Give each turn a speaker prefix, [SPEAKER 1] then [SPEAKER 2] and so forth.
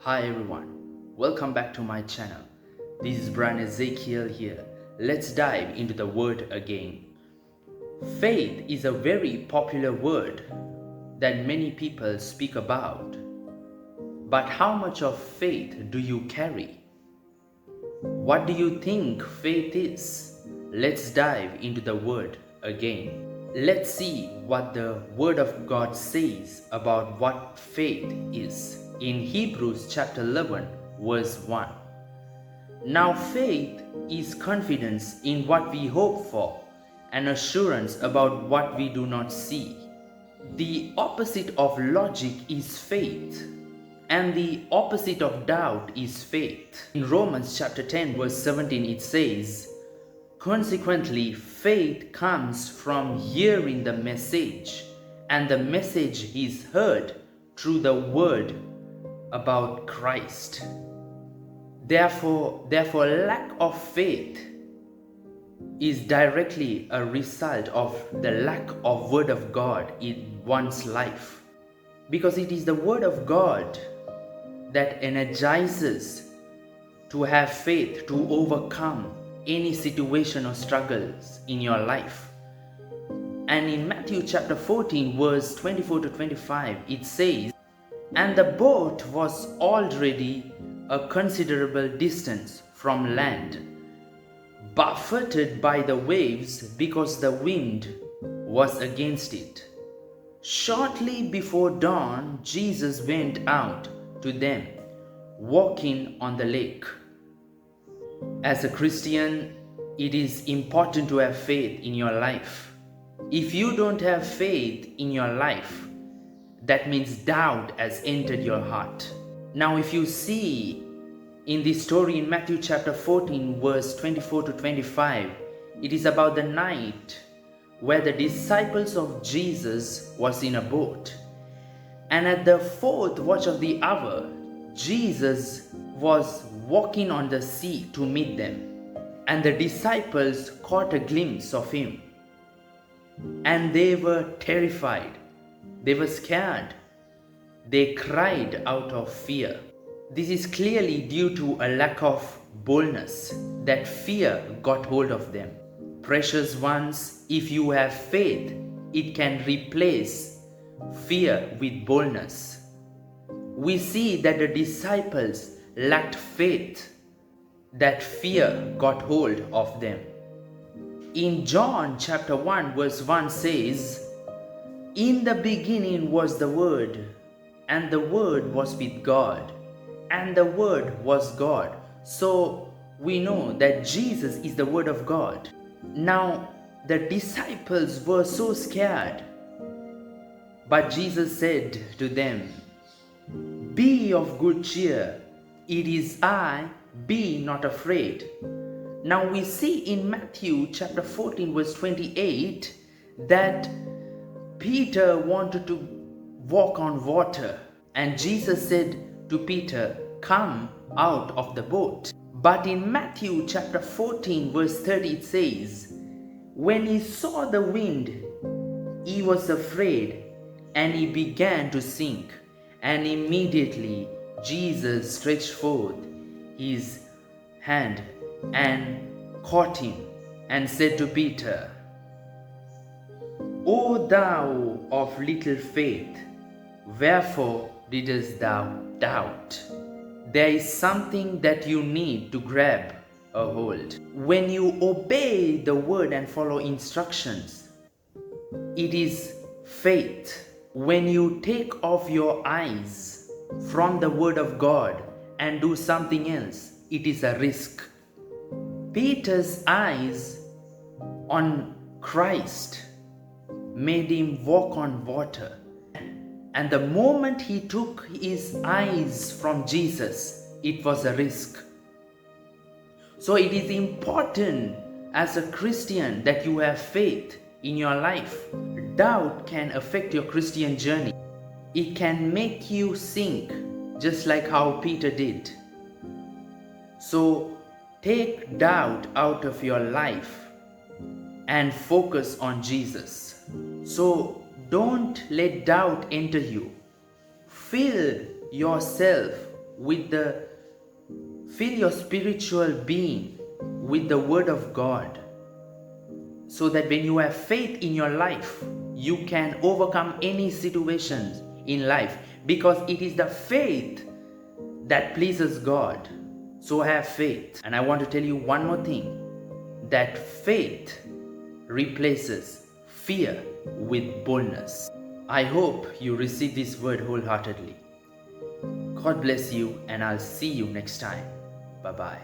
[SPEAKER 1] Hi everyone, welcome back to my channel. This is Brian Ezekiel here. Let's dive into the word again. Faith is a very popular word that many people speak about. But how much of faith do you carry? What do you think faith is? Let's dive into the word again. Let's see what the word of God says about what faith is in Hebrews chapter 11 verse 1. Now faith is confidence in what we hope for and assurance about what we do not see. The opposite of logic is faith, and the opposite of doubt is faith. In Romans chapter 10 verse 17 it says, consequently, faith comes from hearing the message, and the message is heard through the word about Christ. Therefore, lack of faith is directly a result of the lack of word of God in one's life. Because it is the word of God that energizes to have faith to overcome any situation or struggles in your life. And in Matthew chapter 14 verse 24 to 25 it says, and the boat was already a considerable distance from land, buffeted by the waves because the wind was against it. Shortly before dawn, Jesus went out to them, walking on the lake. As a Christian, it is important to have faith in your life. If you don't have faith in your life, that means doubt has entered your heart. Now, if you see in this story in Matthew chapter 14, verse 24 to 25, it is about the night where the disciples of Jesus was in a boat. And at the fourth watch of the hour, Jesus was walking on the sea to meet them. And the disciples caught a glimpse of him. And they were terrified. They were scared. They cried out of fear. This is clearly due to a lack of boldness, that fear got hold of them. Precious ones, if you have faith, it can replace fear with boldness. We see that the disciples lacked faith, that fear got hold of them. In John chapter 1 verse 1 says, in the beginning was the Word, and the Word was with God, and the Word was God. So we know that Jesus is the Word of God. Now the disciples were so scared, but Jesus said to them, be of good cheer, it is I, be not afraid. Now we see in Matthew chapter 14 verse 28 that Peter wanted to walk on water, and Jesus said to Peter, come out of the boat. But in Matthew chapter 14 verse 30 it says, when he saw the wind, he was afraid, and he began to sink. And immediately Jesus stretched forth his hand and caught him and said to Peter, O thou of little faith, wherefore didst thou doubt? There is something that you need to grab a hold. When you obey the word and follow instructions, it is faith. When you take off your eyes from the word of God and do something else, it is a risk. Peter's eyes on Christ made him walk on water. And the moment he took his eyes from Jesus, it was a risk. So it is important as a Christian that you have faith in your life. Doubt can affect your Christian journey. It can make you sink, just like how Peter did. So take doubt out of your life and focus on Jesus. So don't let doubt enter you. Fill yourself fill your spiritual being with the word of God, so that when you have faith in your life, you can overcome any situations in life, because it is the faith that pleases God. So have faith. And I want to tell you one more thing, that faith replaces fear with boldness. I hope you receive this word wholeheartedly. God bless you, and I'll see you next time. Bye-bye.